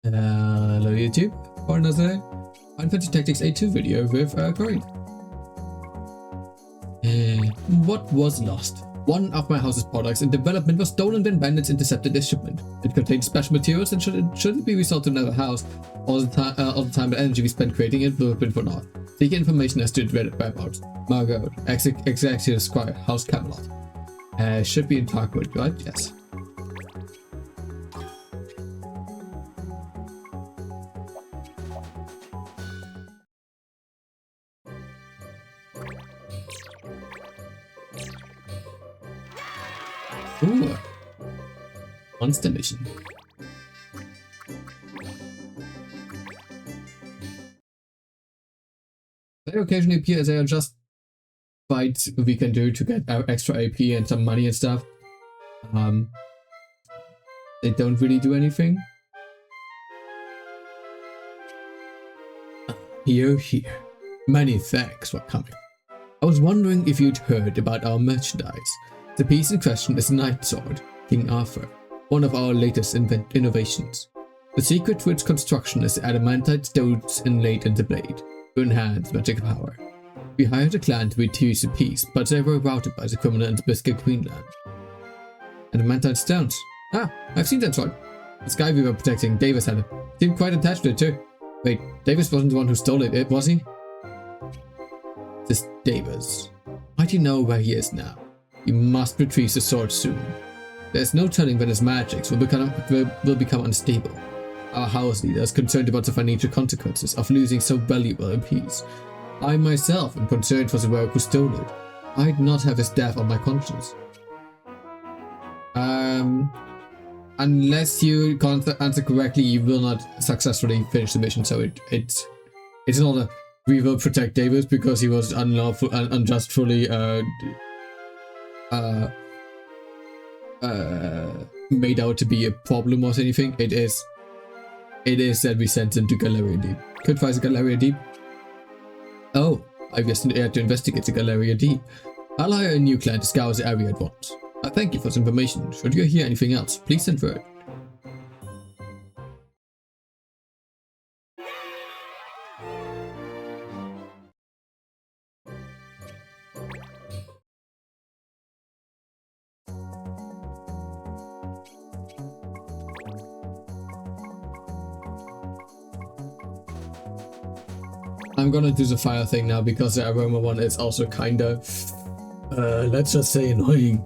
Hello YouTube, for another Unfettered Tactics A2 video with Cory. What was lost? One of my house's products in development was stolen when bandits intercepted this shipment. It contained special materials and shouldn't be resold to another house. All the time and energy we spent creating it will have been for naught. Seeking information as to its whereabouts. Margot, Executive Squire, House Camelot. Should be in Tarkwood, right? Yes. Ooh. Monster mission. They occasionally appear as they are just fights we can do to get our extra AP and some money and stuff. They don't really do anything. Here. Many thanks for coming. I was wondering if you'd heard about our merchandise. The piece in question is Knight Sword, King Arthur, one of our latest innovations. The secret to its construction is adamantite stones inlaid in the blade, to enhance magic power. We hired a clan to retrieve the piece, but they were routed by the criminal in the Biscuit Queenland. Adamantite stones? Ah, I've seen that sword. This guy we were protecting, Davis, had it. Seemed quite attached to it too. Wait, Davis wasn't the one who stole it, was he? This Davis. Why do you know where he is now? You must retrieve the sword soon. There's no telling when his magics will become unstable. Our house leader is concerned about the financial consequences of losing so valuable a piece. I myself am concerned for the rogue who stole it. I'd not have his death on my conscience. Unless you answer correctly, you will not successfully finish the mission. So it's not a we will protect Davis because he was unjustly made out to be a problem or anything. It is that we sent him to Galleria Deep. Could find the Galleria Deep. Oh, I guess I had to investigate the Galleria Deep. I'll hire a new clan to scour the area at once. I thank you for the information. Should you hear anything else, please send word. I'm gonna do the fire thing now because the aroma one is also kinda, let's just say annoying.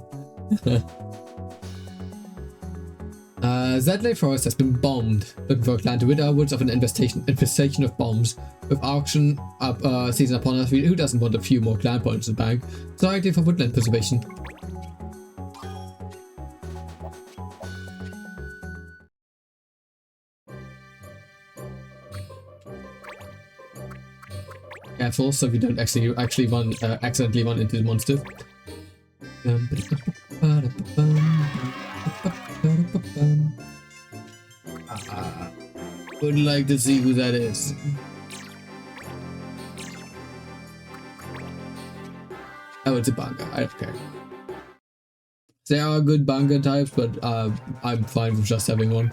Zedley Forest has been bombed. Looking for a clan to rid our woods of an infestation of bombs. With auction up season upon us, who doesn't want a few more clan points in the bank? Society for Woodland Preservation. Careful, so we don't actually accidentally run into the monster. Would like to see who that is. Oh, it's a banga. I don't care. There are good banga types, but I'm fine with just having one.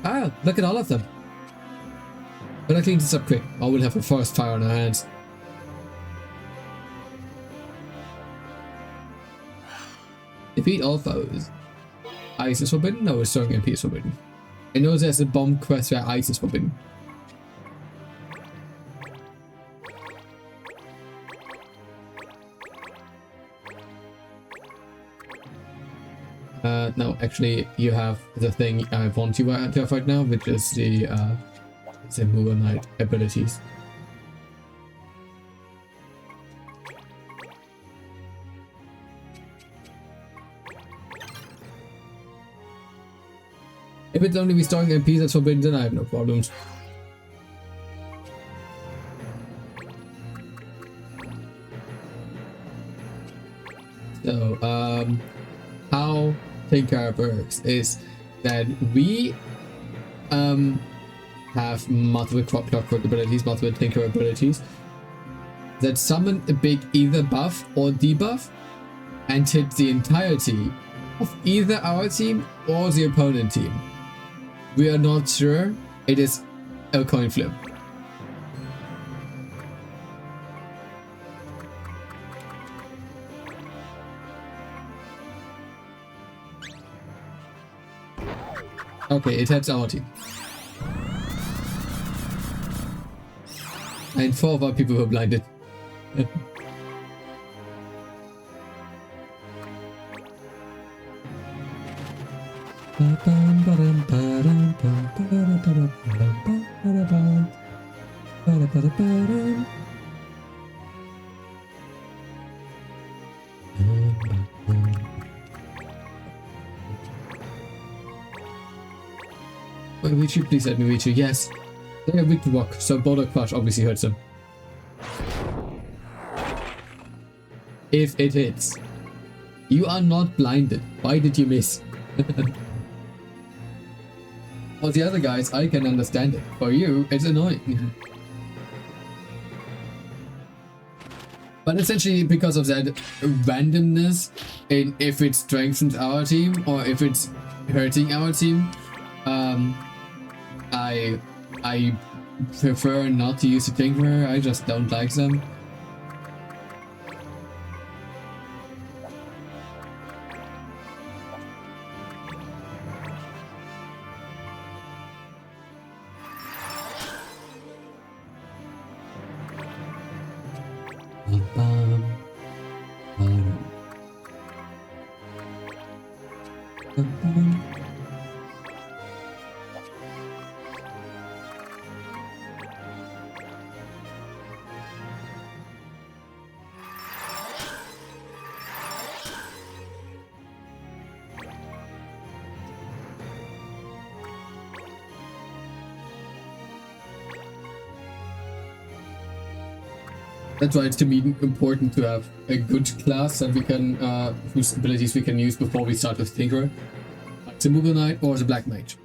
Ah, look at all of them. When I clean this up quick, I will have a forest fire on our hands. Defeat all foes. Ice is forbidden? No, restoring MP is forbidden. I know there's a bomb quest where ice is forbidden. No, actually, you have the thing I want you to have right now, which is the Moor Knight abilities. If it's only restoring MP that's forbidden, then I have no problems. So, how Tinker works is that we have multiple clockwork abilities, multiple Tinker abilities that summon a big either buff or debuff and hit the entirety of either our team or the opponent team. We are not sure. It is a coin flip. Okay, it hits our team. And 4 of our people were blinded. Miichu, please let me Miichu. Yes. They are weak to rock, so Boulder Crush obviously hurts them. If it hits. You are not blinded. Why did you miss? For the other guys, I can understand it. For you, it's annoying. But essentially, because of that randomness, in if it strengthens our team or if it's hurting our team, I prefer not to use the Tinkerer. I just don't like them. That's why it's to me important to have a good class that we can, whose abilities we can use before we start with Tinkerer. Like the Moogle Knight or the Black Mage.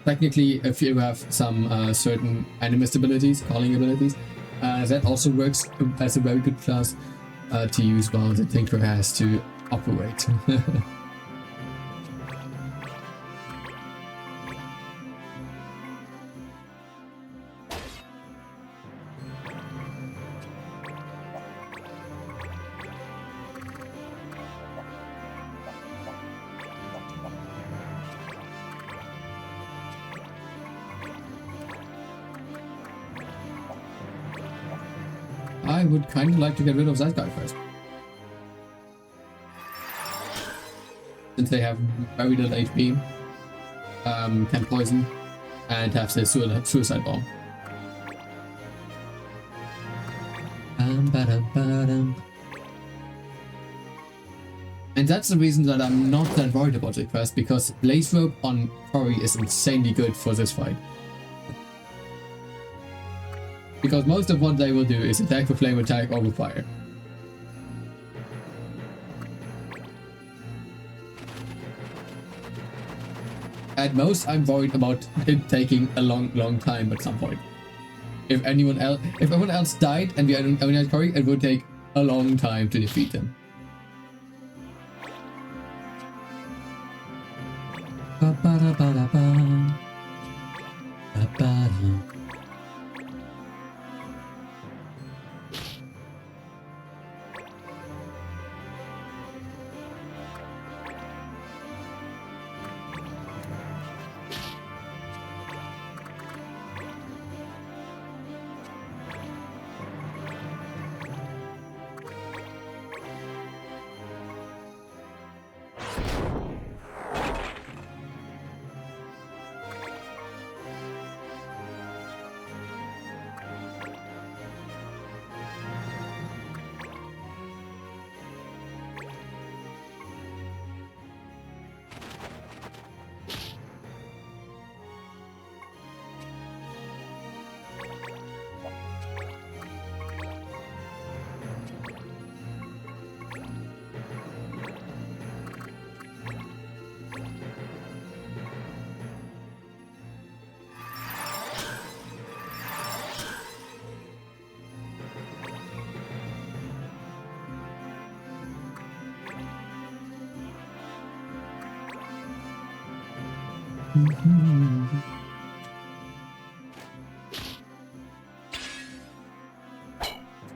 Technically, if you have some certain animist abilities, calling abilities, that also works as a very good class to use while the Tinkerer has to operate. I would kind of like to get rid of that guy first. Since they have very little HP, can poison, and have the suicide bomb. And that's the reason that I'm not that worried about it first, because Blaze Robe on Cory is insanely good for this fight. Because most of what they will do is attack with flame attack or with fire. At most, I'm worried about it taking a long time at some point. If everyone else died and we only had Cory, it would take a long time to defeat them.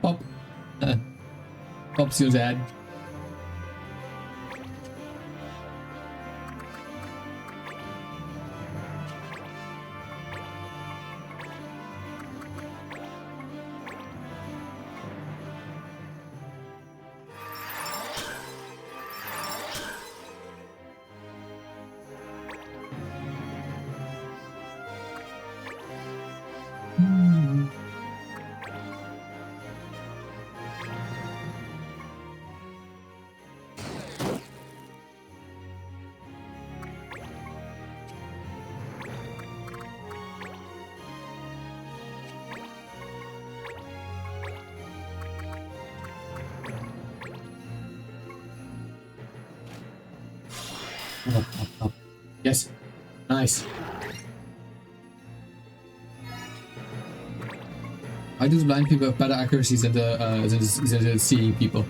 Pop. Pop's your dad. Up. Yes. Nice. Why do blind people have better accuracies than the seeing people?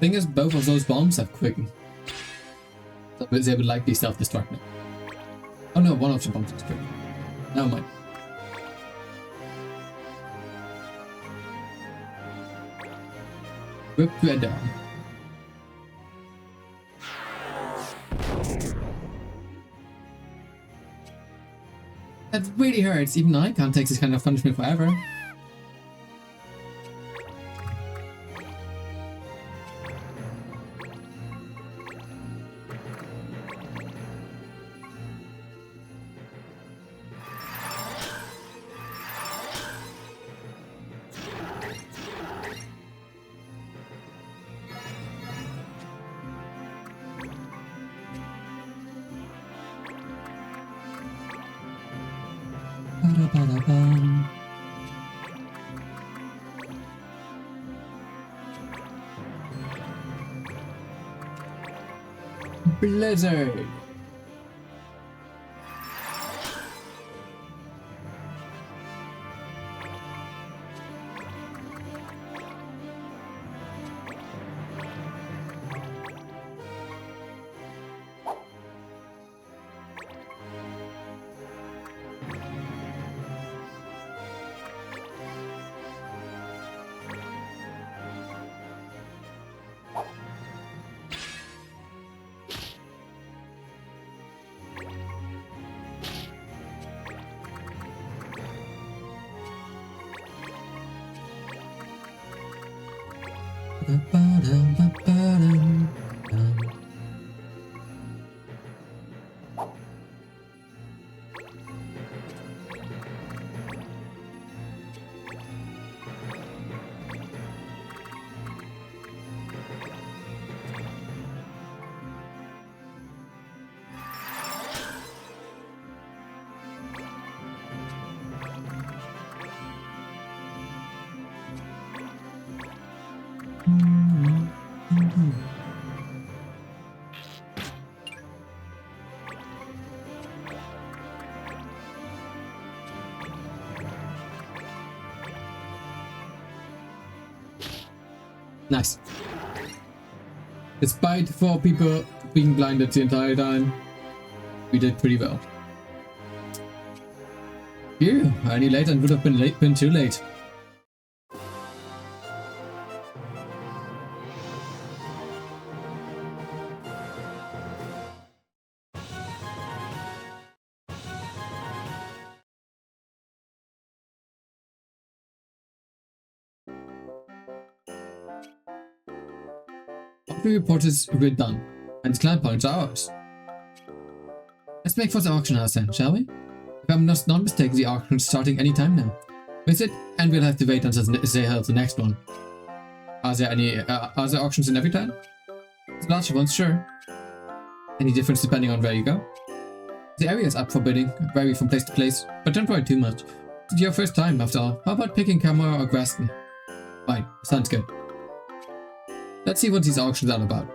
Thing is, both of those bombs have quicken. So they would likely self-destruct now. Oh no, one of the bombs is quicken. Never mind. Whip to a down. That really hurts. Even I can't take this kind of punishment forever. Blizzard. Nice. Despite 4 people being blinded the entire time, we did pretty well. Phew, any later and would have been too late. All report is we're done, and the clan points are ours. Let's make for the auction house then, shall we? If I'm not mistaken, the auction is starting any time now. Visit, and we'll have to wait until they held the next one. Are there auctions in every town? The larger ones, sure. Any difference depending on where you go? The area is up for bidding, vary from place to place, but don't worry too much. It's your first time, after all. How about picking Grimoire or Graston? Fine, sounds good. Let's see what these auctions are about.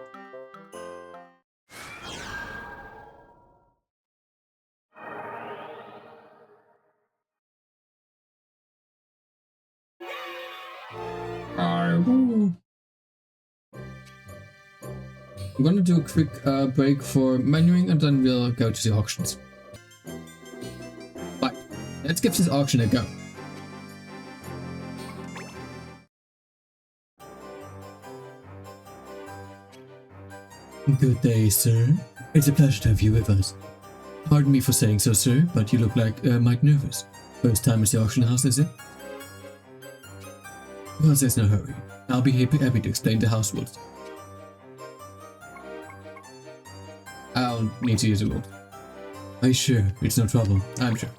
I'm gonna do a quick break for menuing and then we'll go to the auctions. Right, let's give this auction a go. Good day, sir. It's a pleasure to have you with us. Pardon me for saying so, sir, but you look like might nervous. First time at the auction house, is it? Well, there's no hurry. I'll be happy to explain the house rules. I'll need to use a word. Are you sure? It's no trouble. I'm sure.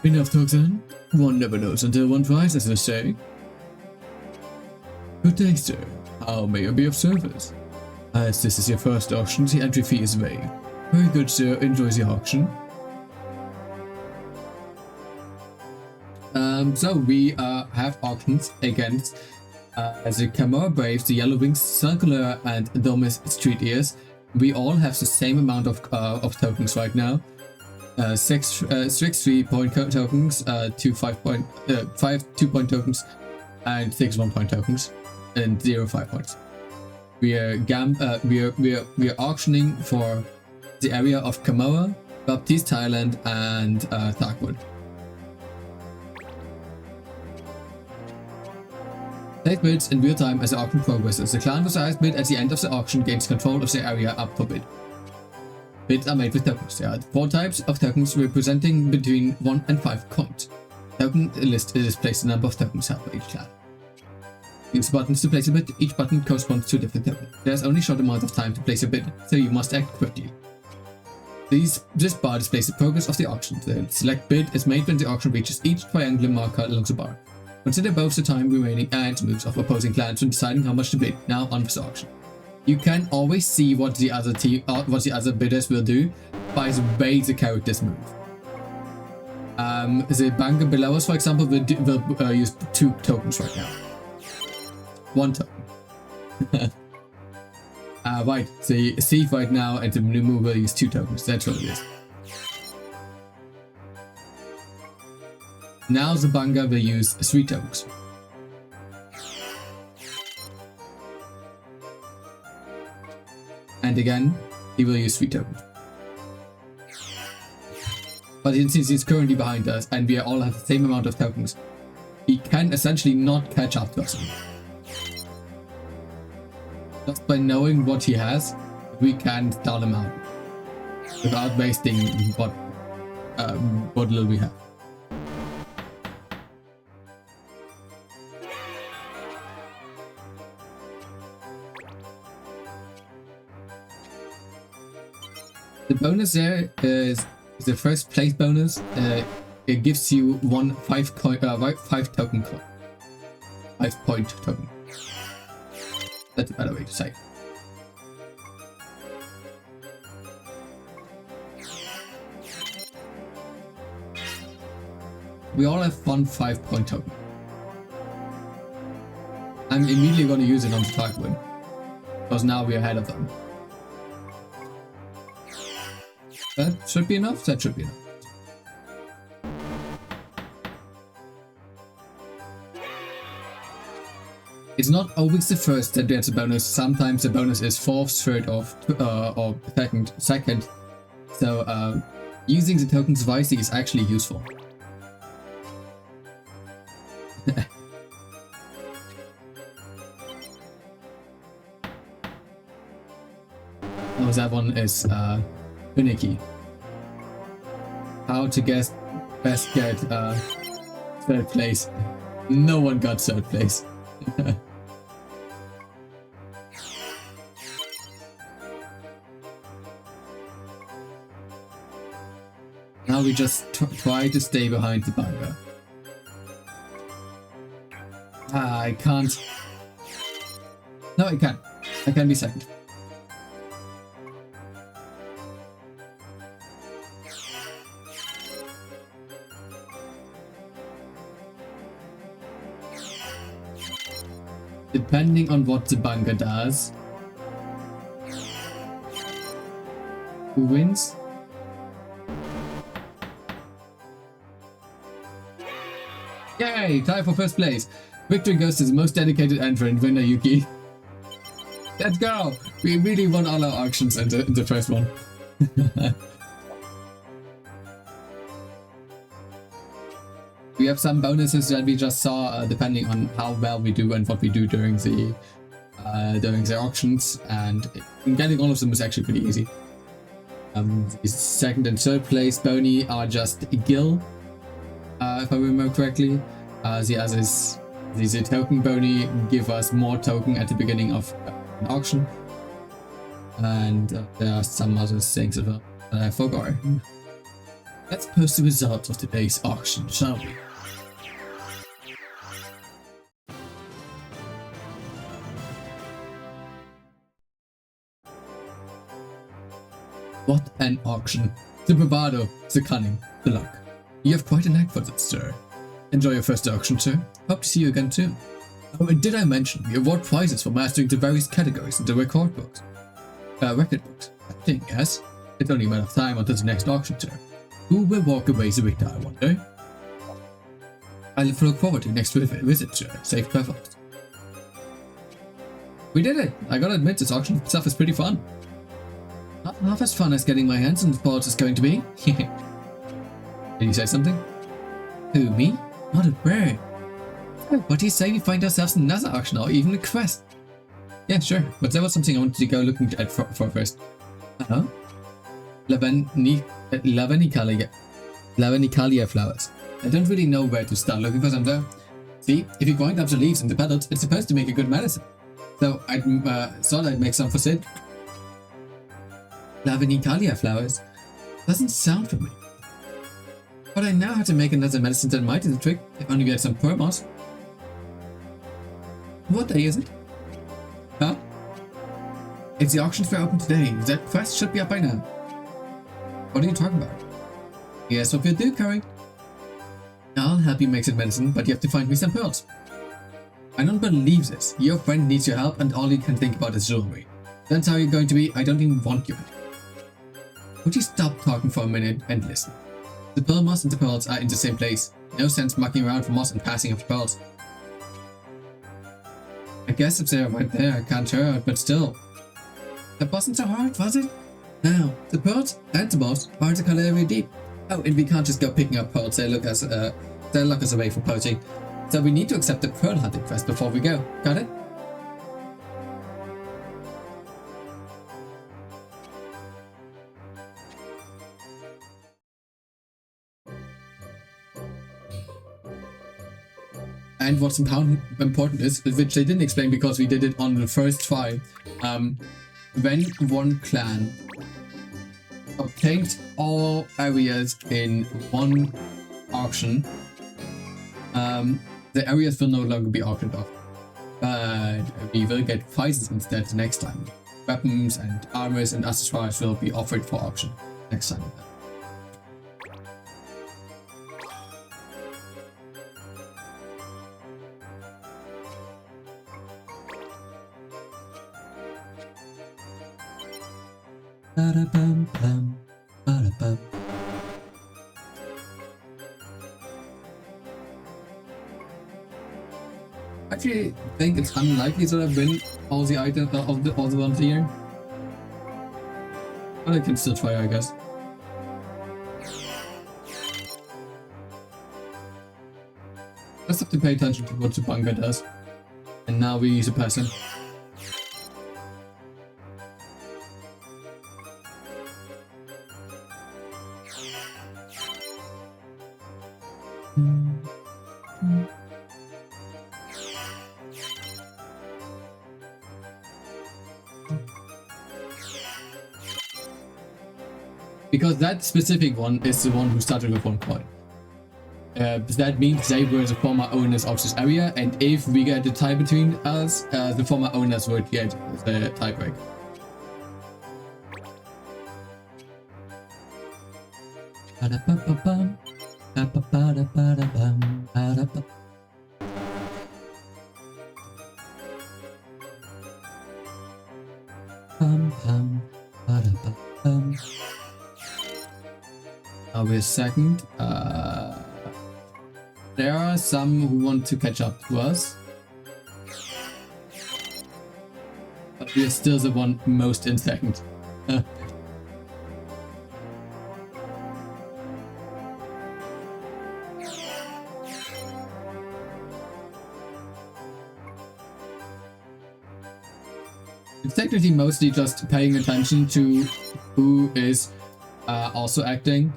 Enough talk then. One never knows until one tries, as they say. Good day, sir. How may I be of service? As this is your first auction, the entry fee is waived. Very good, sir. Enjoy the auction. So we have auctions against the Grimoire Braves, the Yellow Wings, Circular, and Domus Street Ears. We all have the same amount of tokens right now. 6 3-point tokens, 5 2-point tokens, and 6 1-point tokens, and 0 5 points. We are auctioning for the area of Grimoire, Baptiste, Thailand, and Darkwood. Take bids in real time as the auction progresses. The clan with the highest bid at the end of the auction gains control of the area up for bid. Bids are made with tokens. There are 4 types of tokens representing between 1 and 5 coins. Token list displays the number of tokens held by each clan. Use buttons to place a bid. Each button corresponds to a different token. There's only a short amount of time to place a bid, so you must act quickly. This bar displays the progress of the auction. The select bid is made when the auction reaches each triangular marker along the bar. Consider both the time remaining and moves of opposing clans when deciding how much to bid. Now on with the auction. You can always see what the other bidders will do by the way the characters move. The banker below us, for example, will use 2 tokens right now. 1 token. Right, the thief right now and the new move will use 2 tokens. That's what it is. Now the Banga will use 3 tokens. And again, he will use 3 tokens. But since he's currently behind us and we all have the same amount of tokens, he can essentially not catch up to us. Just by knowing what he has, we can stall him out without wasting what little we have. The bonus there is the first place bonus. It gives you 1 5 token coin. 5-point token. That's a better way to say it. We all have 1 5-point token. I'm immediately going to use it on the target win, because now we're ahead of them. That should be enough? That should be enough. It's not always the first that gets a bonus. Sometimes the bonus is fourth, third, or second. So using the tokens wisely is actually useful. Oh, that one is finicky. How to best get third place. No one got third place. Now we just try to stay behind the bunker. I can't. No, I can. I can be second. Depending on what the bunker does, who wins? Yay! Tie for first place. Victory goes to the most dedicated entrant, winner Yuki. Let's go! We really won all our auctions in the first one. We have some bonuses that we just saw, depending on how well we do and what we do during the auctions, and getting all of them is actually pretty easy. The second and third place boni are just Gil, if I remember correctly. The others, the token boni give us more token at the beginning of an auction, and there are some other things that I forgot. Let's post the results of today's auction, shall we? What an auction. The bravado, the cunning, the luck. You have quite a knack for this, sir. Enjoy your first auction, sir. Hope to see you again soon. Oh, and did I mention we award prizes for mastering the various categories in the record books? Record books. I think, yes. It's only a matter of time until the next auction, sir. Who will walk away the victor, I wonder? I look forward to your next visit, sir. Safe travels. We did it! I gotta admit, this auction stuff is pretty fun. Not half as fun as getting my hands on the balls is going to be. Did you say something? Who, me? Not a bird. Oh, what do you say we find ourselves in another auction or even a quest? Yeah, sure, but there was something I wanted to go looking at for first. Uh-huh. Lavenicalia flowers. I don't really know where to start looking for them though. See, if you grind up the leaves and the petals, it's supposed to make a good medicine. So I thought I'd make some for Sid. Lavenicalia flowers? Doesn't sound familiar. But I know how to make another medicine that might do the trick, if only we had some pearl moss. What day is it? Huh? It's the auction fair open today. That quest should be up by now. What are you talking about? Here's what we'll do, Curry. I'll help you make some medicine, but you have to find me some pearls. I don't believe this. Your friend needs your help and all you can think about is jewelry. That's how you're going to be. I don't even want you. Would you stop talking for a minute and listen? The pearl moss and the pearls are in the same place. No sense mucking around for moss and passing up the pearls. I guess if they're right there, I can't hurt, but still. That wasn't so hard, was it? Now, the pearls and the moss are in the color area deep. Oh, and we can't just go picking up pearls, they'll lock us away from poaching. So we need to accept the pearl hunting quest before we go. Got it? And what's important is, which they didn't explain because we did it on the first try, when one clan obtained all areas in one auction, the areas will no longer be auctioned off. But we will get prizes instead next time. Weapons and armors and accessories will be offered for auction next time. Ba-da-bum-bum, ba-da-bum. actually think it's unlikely that I win all the items all the ones here. But I can still try, I guess. Just have to pay attention to what the bunker does. And now we use a person. Because that specific one is the one who started with 1 coin. That means they were the former owners of this area, and if we get a tie between us, the former owners would get the tiebreak. Now we're second. There are some who want to catch up to us, but we're still the one most in second. It's technically mostly just paying attention to who is also acting.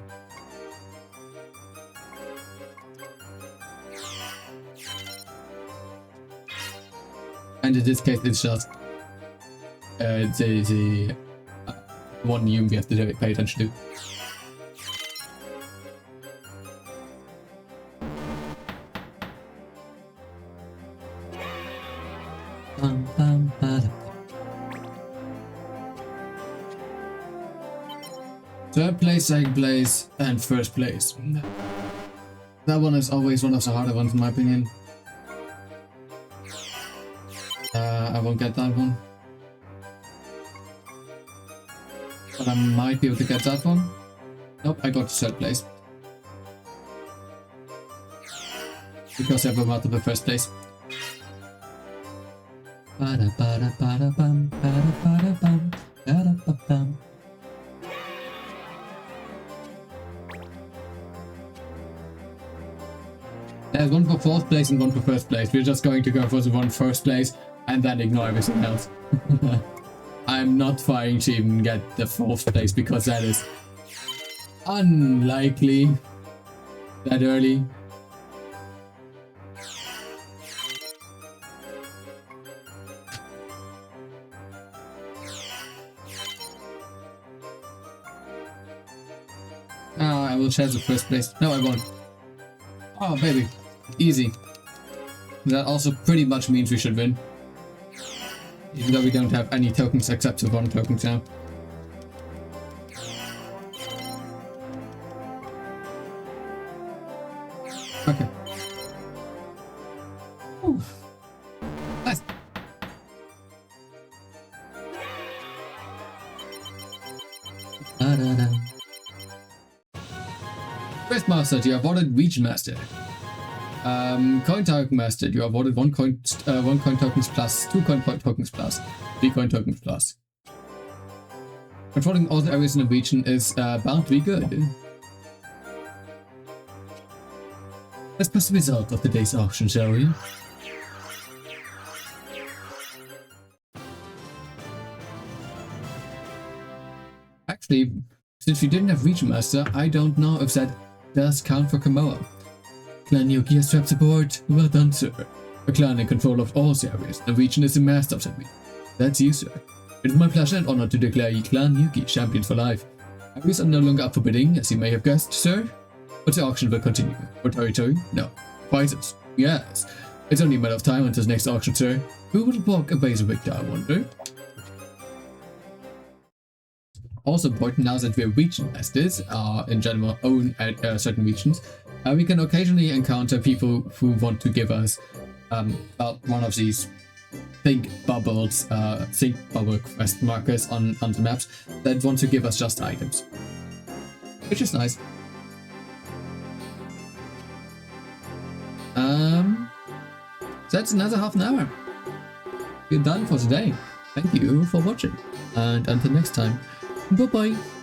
And in this case, it's just the one you have to pay attention to. Third place, second place, and first place. That one is always one of the harder ones in my opinion. I won't get that one. But I might be able to get that one. Nope, I got third place. Because I went out of the first place. There's one for fourth place and one for first place. We're just going to go for the one first place and then ignore everything else. I'm not trying to even get the fourth place because that is unlikely that early. I will share the first place. No, I won't. Oh, baby. Easy. That also pretty much means we should win. Even though we don't have any tokens except for 1 token now. Okay. Ooh. Nice. Quest Master, you are awarded Region Master. Coin Token Master, you are awarded 1 coin tokens plus, 2 coin tokens plus, 3 coin tokens plus. Controlling all the areas in the region is bound to be good. Let's press the result of today's auction, shall we? Actually, since we didn't have Region Master, I don't know if that does count for Grimoire. Clan Yuki has trap support. Well done, sir. A clan in control of all the areas. The region is the master of that region. That's you, sir. It is my pleasure and honor to declare you Clan Yuki champion for life. Areas are no longer up for bidding, as you may have guessed, sir. But the auction will continue. For territory? No. Prizes? Yes. It's only a matter of time until the next auction, sir. Who will walk away the victor, I wonder? Also important, now that we're region masters, in general own certain regions, we can occasionally encounter people who want to give us one of these think bubble quest markers on the maps that want to give us just items, which is nice. So that's another half an hour. We're done for today. Thank you for watching. And until next time, bye bye.